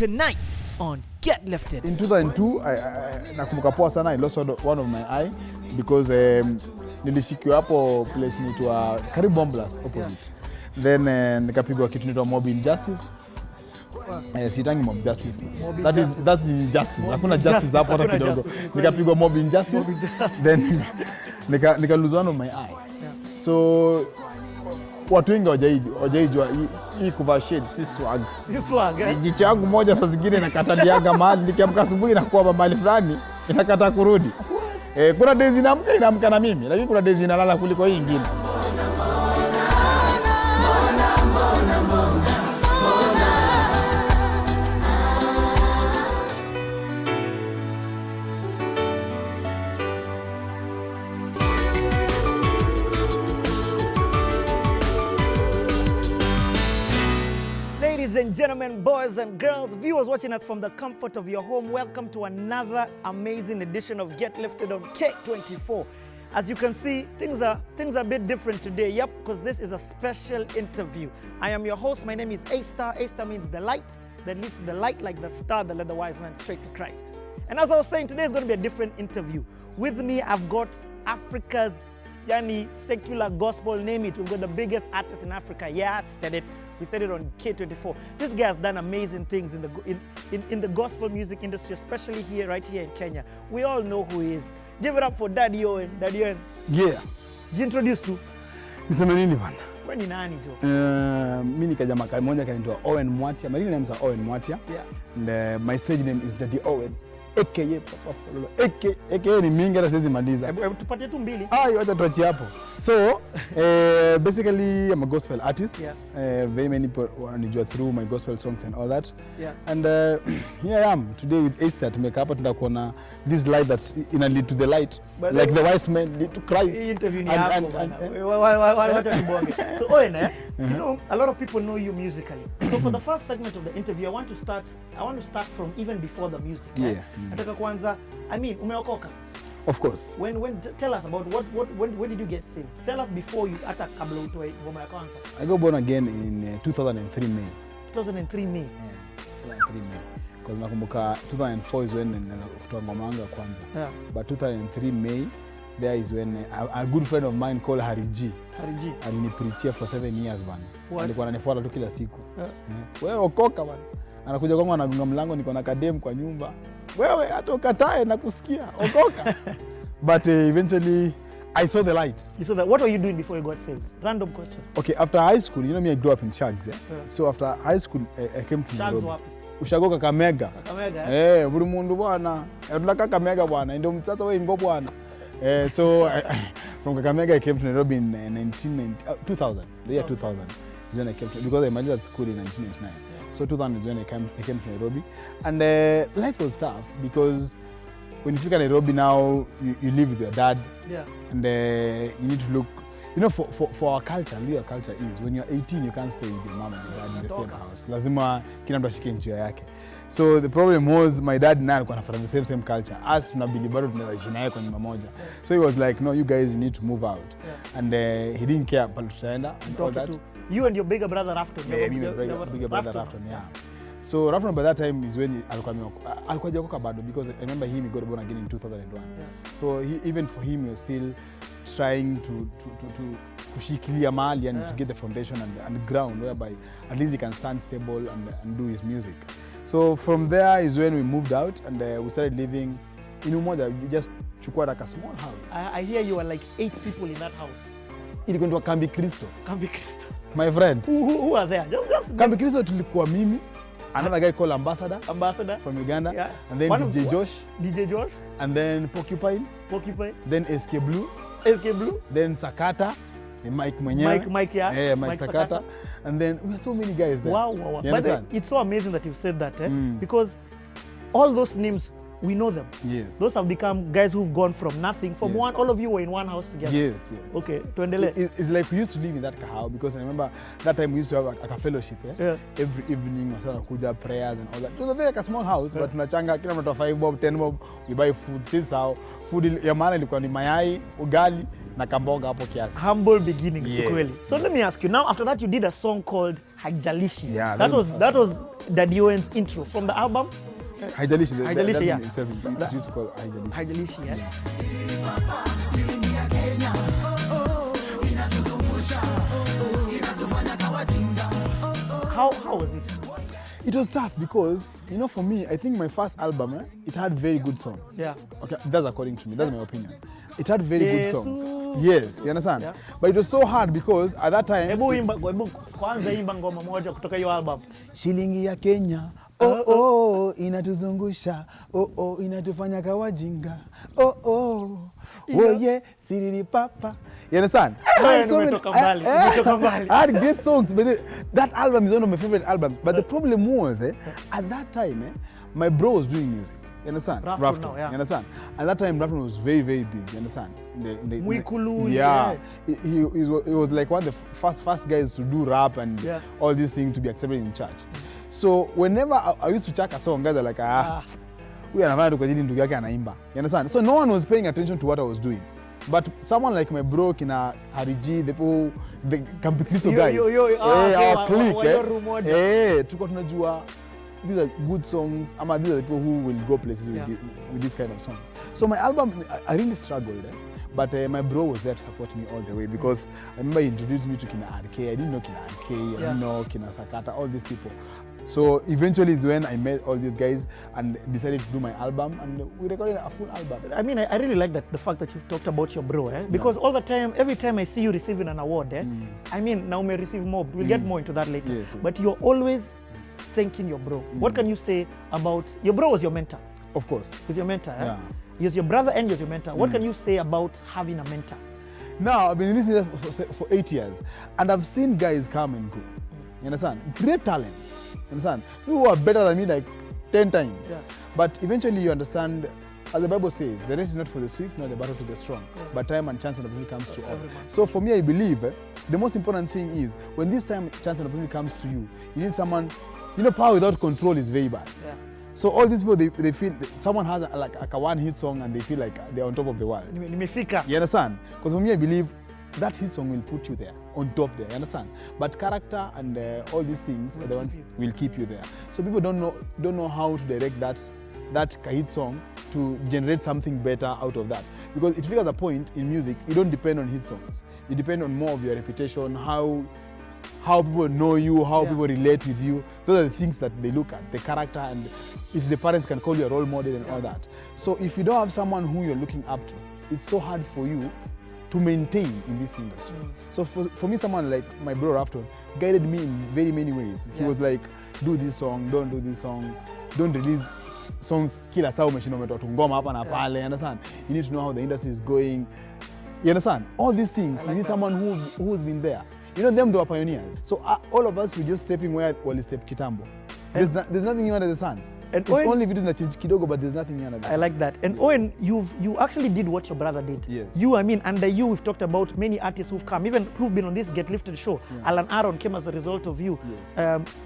tonight on Get Lifted. In 2002, nakumbuka poa sana, I lost one of my eye because nilishikiwa hapo place inaitwa karibu bomb blast opposite. Then nikapigwa kitu inaitwa mob injustice. Sitangi mob justice. That's injustice. Hakuna justice hapo hata kidogo. Nikapigwa mob injustice. Then nika lose one of my eye. So watu wengi hawajaijua hii kuvaa shade si swag. Si swag. Jicho yangu moja saa zingine nakataliaga mahali, nikiamka asubuhi na kuwa mahali fulani inakata kurudi. Kuna days inaamka na mimi, lakini kuna days inalala kuliko hii nyingine. Ladies and gentlemen, boys and girls, viewers watching us from the comfort of your home, welcome to another amazing edition of Get Lifted on K24. As you can see, things are a bit different today. Yep, because this is a special interview. I am your host. My name is A-Star. A-Star means the light that leads to the light, like the star that led the wise man straight to Christ. And as I was saying, today is going to be a different interview. With me, I've got Africa's secular gospel, name it. We've got the biggest artist in Africa. Yeah, I said it. We said it on K24. This guy has done amazing things in the gospel music industry, especially right here in Kenya. We all know who he is. Give it up for Daddy Owen. Daddy Owen. Yeah. Introduce to? Niseme nini bwana? Wewe ni nani jo? Mimi ni kijana mmoja kanaitwa Owen Mwatia. My real name is Owen Mwatia. Yeah. And my stage name is Daddy Owen. AKA Papa Fololo. AKA ni mingi hata siwezi maliza. Tupatie tu mbili. Wacha tuachie hapo. So, basically I'm a gospel artist. Yeah. Very many people wanijua through my gospel songs and all that. Yeah. And here I am today with A-Star to make up tunakuona this light that ina lead to the light. But like the wise men lead to Christ. Interview ni hapo bana. Wacha tubonge. So Owen, you know, a lot of people know you musically. So for the first segment of the interview, I want to start from even before the music. Yeah. Nataka kwanza, I mean, umeokoka? Of course. When tell us about when did you get saved? Tell us before you hata kabla utoe ngoma ya kwanza. I got born again in 2003 May. 2003 May. Yeah, 2003 May. Because nakumbuka 2004 is when kutoa ngoma yangu ya kwanza. Yeah. But 2003 May, there is when a good friend of mine called Harry G. Alinipreachia for 7 years bana. Alikuwa ananifuata tu kila siku. Wewe okoka bana. Anakuja kwangu anagonga mlango, niko na kadem kwa nyumba. Wewe hata ukatae na kusikia, okoka. But eventually I saw the light. You saw that. What were you doing before you got saved? Random question. Okay, after high school, you know me, I grew up in Shags. Yeah? So after high school, I came to Shags Nairobi. wapi? Ushago Kakamega. Kakamega? Buri mundu bwana. Tunaka Kakamega bwana. Ndio mtata wewe ngo bwana. So from Kakamega I came to Nairobi in 2000. The year 2000 is when I came to, because I majored at school in 1999. So 2000 is when I came to Nairobi, and life was tough because when you look at Nairobi now, you live with your dad, yeah, and you need to look, you know, for our culture, our culture is when you're 18 you can't stay with your mom and your dad in the same house. Lazima kila mtu ashike njia yake. So the problem was my dad and I alikuwa anafuata the same culture. As tunabili bado tunaishi naye kwa nyumba moja. So he was like, no, you guys need to move out. Yeah. And he didn't care pale tutaenda and all that. You and your bigger brother Rafton. Yeah, me and bigger brother Rafton, yeah. So Rafton by that time is when alikuwa hajaokoka bado, because I remember him, he got born again in 2001. Yeah. So even for him, he was still trying to kushikilia mahali and to get the foundation and ground whereby at least he can stand stable and do his music. So from there is when we moved out and we started living in Umoja. We just chukua like a small house. I hear you are like 8 people in that house. Ilikuwa ndio Kambi Kristo. Kambi Kristo. My friend. Who are there? Just Kambi Kristo tulikuwa mimi, another guy called Ambassador from Uganda, yeah. And then DJ Josh, and then Porcupine, then SK Blue, then Sakata, and Mike mwenyewe. Mike, yeah. Yeah, Mike Sakata. And then we have so many guys there. Wow. But it's so amazing that you've said that, because all those names, we know them. Yes. Those have become guys who've gone from nothing. From one, all of you were in one house together. Yes. Okay, tuendele. It's like we used to live in that house, because I remember that time we used to have a fellowship. Yeah? Every evening, kuja prayers and all that. It was a very small house, but tunachanga kila mtu 5 bob, 10 bob, we buy food. Since how food ya maana ilikuwa ni mayai, ugali, na kamboga hapo kiasi. Humble beginnings, Yes. kweli. So let me ask you, now after that you did a song called Haijalishi. Yeah, that that was Daddy Owen's intro from the album. Haijalishi, Haijalishi, yeah. Itself, it's used to call Haijalishi. Haijalishi, yeah. How was it? It was tough because, you know, for me, I think my first album, it had very good songs. Yeah. Okay, that's according to me. That's my opinion. It had very good songs. Yesu. Yes, you understand? Yeah. But it was so hard because at that time... Hebu kwanza imba ngoma moja kutoka hiyo album. Shilingi ya Kenya, oh oh, inatuzungusha, oh oh, inatufanya kawajinga, oh oh, oye, siriri papa. You understand? I had great songs, but that album is one of my favorite albums. But the problem was, at that time, my bro was doing music. You understand? Rafton now, yeah. You understand? At that time, Rafton was very, very big. You understand? Mwikulu. Yeah. He was like one of the first guys to do rap and all these things to be accepted in church. So whenever I used to check a song, guys are like, we are not going to anaimba. You understand? So no one was paying attention to what I was doing. But someone like my bro, Kina Hariji, the Campikristo guys, our clique, tuko tunajua these are good songs. These are the people who will go places with this kind of songs. So my album, I really struggled. But my bro was there to support me all the way because I remember he introduced me to Kina RK. I didn't know Kina RK, I didn't know Kina Sakata, all these people. So eventually is when I met all these guys and decided to do my album, and we recorded a full album. I mean, I really like the fact that you talked about your bro, because all the time, every time I see you receiving an award, I mean, now may receive more. We'll get more into that later. Yes. But you're always thanking your bro. What can you say about your bro? Was your mentor? Of course. He's your mentor. Yeah. He was your brother and he was your mentor. What can you say about having a mentor? Now, I've been in this industry for 8 years, and I've seen guys come and go. You understand? Great talent. You understand? People who are better than me like 10 times. Yeah. But eventually you understand, as the Bible says, the race is not for the swift, nor the battle to the strong, but time and chance and opportunity comes to all. So for me, I believe the most important thing is when this time, chance and opportunity comes to you, you need someone, you know, power without control is very bad. Yeah. So all these people, they feel someone has like a one hit song and they feel like they're on top of the world. You understand? Because for me, I believe that hit song will put you there, on top there, you understand? But character and all these things are the ones will keep you there. So people don't know how to direct that hit song to generate something better out of that. Because it figures a point in music, you don't depend on hit songs. You depend on more of your reputation, how people know you, how people relate with you. Those are the things that they look at, the character, and if the parents can call you a role model and all that. So if you don't have someone who you're looking up to, it's so hard for you to maintain in this industry. So for me, someone like my bro Rafton guided me in very many ways. He was like, do this song, don't do this song, don't release songs kila saa umeshinda umetoa tu ngoma hapa na pale, you understand? You need to know how the industry is going. You understand? All these things, you need someone who's been there. You know, them, they were pioneers. So all of us, we're just stepping where Wally stepped kitambo. There's nothing new under the sun. And it's Owen, only videos na change kidogo, but there's nothing new under the sun. I like that. And Owen, you actually did what your brother did. Yes. Under you, we've talked about many artists who've come, even who've been on this Get Lifted show. Alan Aaron came as a result of you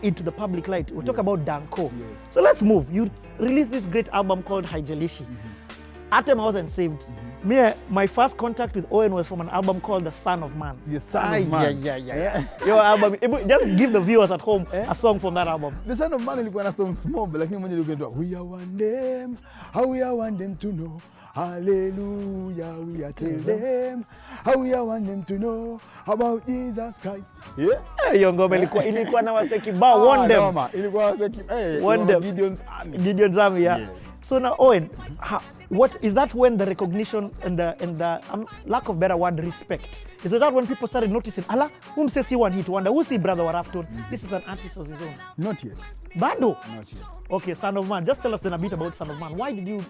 into the public light. We'll talk about Danko. Yes. So let's move. You released this great album called Haijalishi. At time I wasn't saved. My first contact with Owen was from an album called The Son of Man. The Son of Man. Yeah. Your album. Just give the viewers at home a song from that album. The Son of Man ilikuwa na song small, but lakini mmoja ilikuwa we are one them, how we are one them to know. Hallelujah, we are tell them how we are want them to know about Jesus Christ. Hiyo ngoma ilikuwa na wase kibao one them. Ilikuwa wase one Gideon's Army. Yeah. So now, Owen, what is that when the recognition and the lack of better word, respect? Is it that when people started noticing, Allah, whom says he one hit wonder, who see Brother Warafton? This is an artist of his own. Not yet. Bado? Not yet. Okay, Son of Man. Just tell us then a bit about Son of Man. Why did you,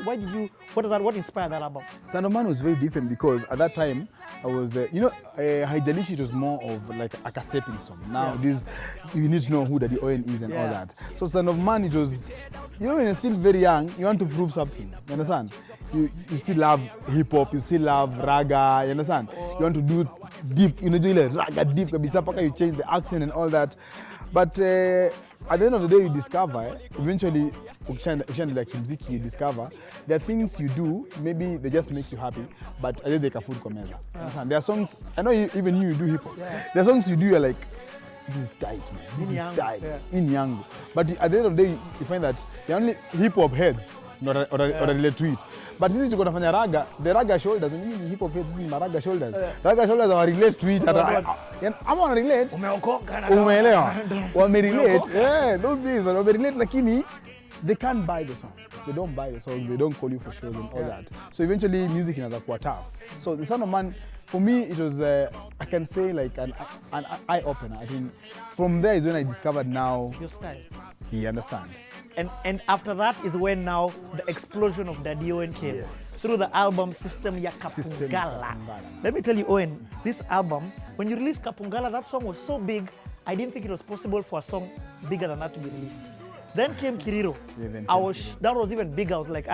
what inspired that album? Son of Man was very different because at that time, I was, Haijalishi, it was more of like a stepping stone. Now, you need to know who Daddy Owen is and all that. So Son of Man, it was, when you're still very young, you want to prove something. You understand? You still love hip-hop, you still love raga, you understand? You want to do deep, do like raga deep, kabisa, paka you change the accent and all that. But at the end of the day you discover, eventually, ukishaendelea kimziki, you discover there are things you do, maybe they just make you happy, but I just like a food kwa meza. There are songs, I know even you do hip hop. There are songs you do, you're like, this is tight, man. This is tight. In yangu. But at the end of the day, you find that the only hip hop heads or relate to it. But this is to nafanya raga, the raga shoulders, when you hip hop heads, this is my raga shoulders. Raga shoulders are relate to it. I'm on relate. Umeelewa. Wame relate. Yeah, those days, but wame relate lakini they can't buy the song. They don't buy the song. They don't call you for shows and all that. So eventually, music is quite tough. So the Son of Man, for me, it was I can say like an eye opener. I think from there is when I discovered now your style. You understand. And after that is when now the explosion of Daddy Owen came through the album System ya Kapungala. Let me tell you, Owen, this album, when you released Kapungala, that song was so big, I didn't think it was possible for a song bigger than that to be released. Then came Kiriro. That was even bigger. I was like,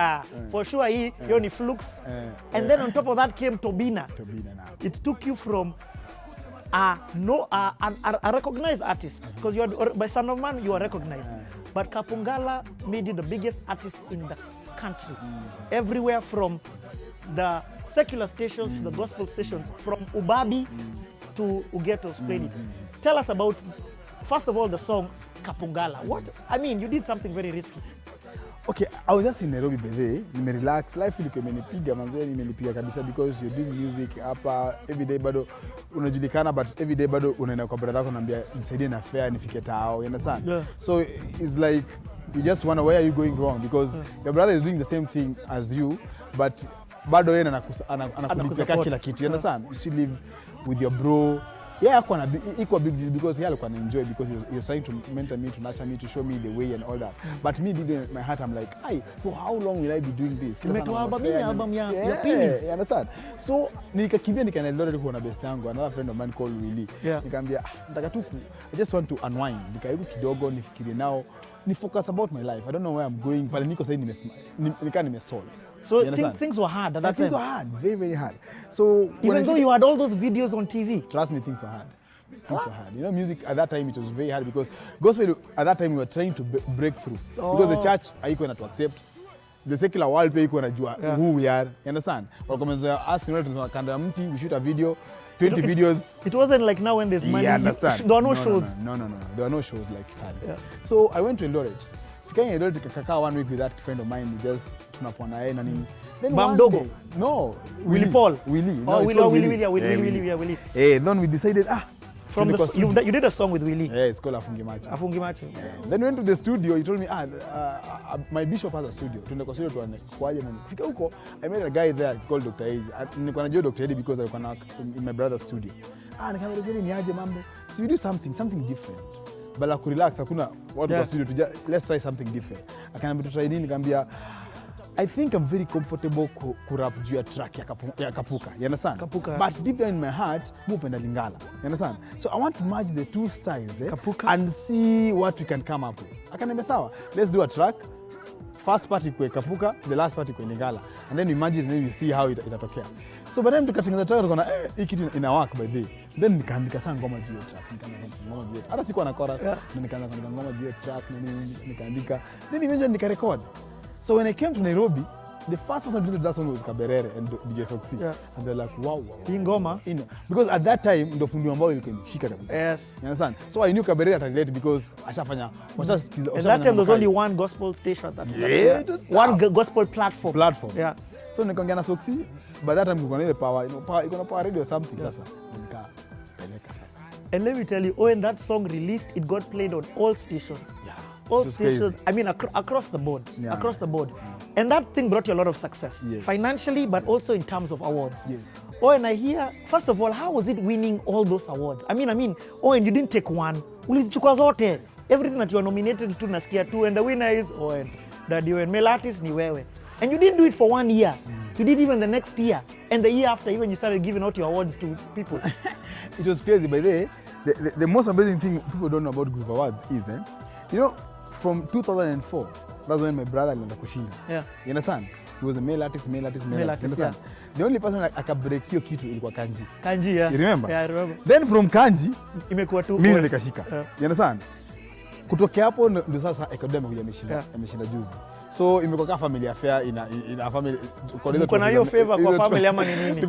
for sure, yoni flukes. And then on top of that came Tobina. It took you from a recognized artist, because you are by Son of Man, you are recognized. But Kapungala made you the biggest artist in the country. Everywhere from the secular stations to the gospel stations, from Ubabi to Ugeto played it. Tell us about, first of all, the song Kapungala. What? I mean, you did something very risky. Okay, I was just in Nairobi beze, nimerelax, life ilikuwa imenipiga manzee, imenipiga kabisa because you're doing music hapa every day bado unajulikana, but every day bado unaenda kwa brother yako unamwambia nisaidie na fare nifike tao, you understand? Yeah. So it's like you just wonder where are you going wrong because your brother is doing the same thing as you, but bado yeye anakulipia kila kitu, you understand? You still live with your bro. Yeah, equal big deal because he alikuwa enjoy because he was trying to mentor me, to nurture me, to show me the way and all that. But me, in my heart, I'm like, for how long will I be doing this? Album ya pili. You understand? So, nikakimbia nikaenda kwa na best yangu, another friend of mine called Willie. Nikamwambia, nataka tu I just want to unwind. Nikaibu kidogo nifikirie now, ni focus about my life. I don't know where I'm going. Pale niko sasa nimestall. So things were hard at that time? Things were hard, very, very hard. So even though you had all those videos on TV? Trust me, things were hard. Things were hard. You know, music at that time, it was very hard because gospel at that time, we were trying to break through. Because the church haikuwa na to accept. The secular world pia haikuwa najua who we are. You understand? Wakomeza us, you know, tunakanda mti, we shoot a video, 20 videos. It wasn't like now when there's money. Yeah, understand. There were no shows. No. There were no shows like that. So I went to Eldoret. Fikaini Eldoret kakakaa 1 week with that friend of mine. We just tunapoana yeye na nini. Then Bamdogo? No. Willie Paul? Willie. No, Willie. Hey, then we decided, you did a song with Willie? Yeah, it's called Afungi Macho. Afungi Macho. Then we went to the studio, he told me, my bishop has a studio. Tuende kwa studio tuone kwaje mimi. Fika huko, I met a guy there, it's called Dr. Eddie. Nilikuwa najua Dr. Eddie because alikuwa in my brother's studio. Nikamwambia ni aje mambo. So we do something different. Bala ku relax, hakuna watu kwa studio, let's try something different. Akaniambia try nini, nikamwambia I think I'm very comfortable kurap juu ya track ya Kapuka. You understand? Kapuka. But deep down in my heart, mupenda Lingala. You understand? So I want to merge the two styles Kapuka, and see what we can come up with. Akaniambia sawa, let's do a track. First part ikwe Kapuka, the last part ikwe Lingala. And then we merge it and then we see how itatokea. So by the time tukatengeneza track tukaona hii kitu ina work by the. Then nikaandika sana ngoma juu ya track. Ngoma juu. Hata sikuwa na chorus, nikaanza kuandika ngoma juu ya track nikaandika. Then eventually nikarecord. So when I came to Nairobi, the first person to listen to that song was Kaberere and DJ Soxy. And they're like, wow. Ingoma? Because at that time, ndo fundi ambao ilikuwa shika kabisa. Yes. You understand? So I knew Kaberere atalete because ashafanya. And that time there was only one gospel station at that time. Yeah. One gospel platform. Yeah. So nikaongea na Soxy, by that time kulikuwa na ile power, iko na power radio or something sasa. Nikapeleka sasa. And let me tell you, when that song released, it got played on all stations. All stations, crazy. I mean, across the board, across the board. And that thing brought you a lot of success, financially, but also in terms of awards. Yes. Owen, I hear, first of all, how was it winning all those awards? I mean, Owen, you didn't take one. Ulizichukua zote. Everything that you are nominated to, nasikia tu, and the winner is Owen. Daddy Owen, male artist ni wewe. And you didn't do it for 1 year. You did even the next year. And the year after, even you started giving out your awards to people. It was crazy. By the most amazing thing people don't know about Groove Awards is, you know, from 2004, that's when my brother alianza kushinda. Yeah. You understand? He was a male artist. You understand? Yeah. The only person that akabreak hiyo kitu ilikuwa Kanji. Kanji, yeah. You remember? Yeah, I remember. Then from Kanji, imekuwa tu mimi nikashika. You understand? kutokea hapo ndio sasa Ecuador amekuja ameshinda juzi. So imekuwa kama family affair ina family kwa hizo. Kuna hiyo favor kwa family ama ni nini?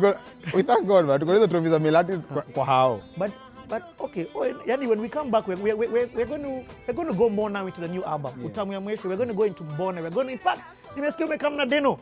We thank God, but tuko hizo trophies za Melatis kwa hao. But okay, yani when we come back, we're going to go more now into the new album. Yeah. Utamu ya Mwisho, we're going to go into Bona. We're going to, in fact, nimesikia umekam na Denno.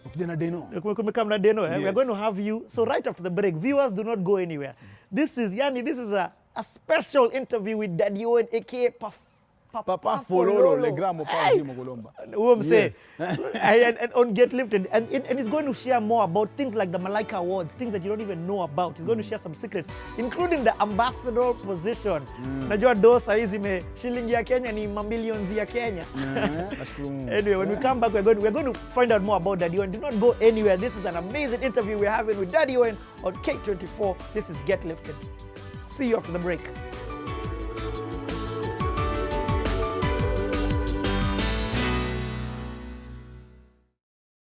Ukija na Denno. Umekam na Denno. Yes. We're going to have you. So right after the break, viewers, do not go anywhere. This is a special interview with Daddy Owen, aka Papa Fololo, le gramo pa Jimo Golomba. Who I'm saying, and on Get Lifted, and he's going to share more about things like the Malaika Awards, things that you don't even know about. He's going to share some secrets, including the ambassador position. Najua dosa hizi shilingi ya Kenya ni mamilions ya Kenya. Anyway, when we come back, we're going to find out more about Daddy Owen. Do not go anywhere. This is an amazing interview we're having with Daddy Owen on K24. This is Get Lifted. See you after the break.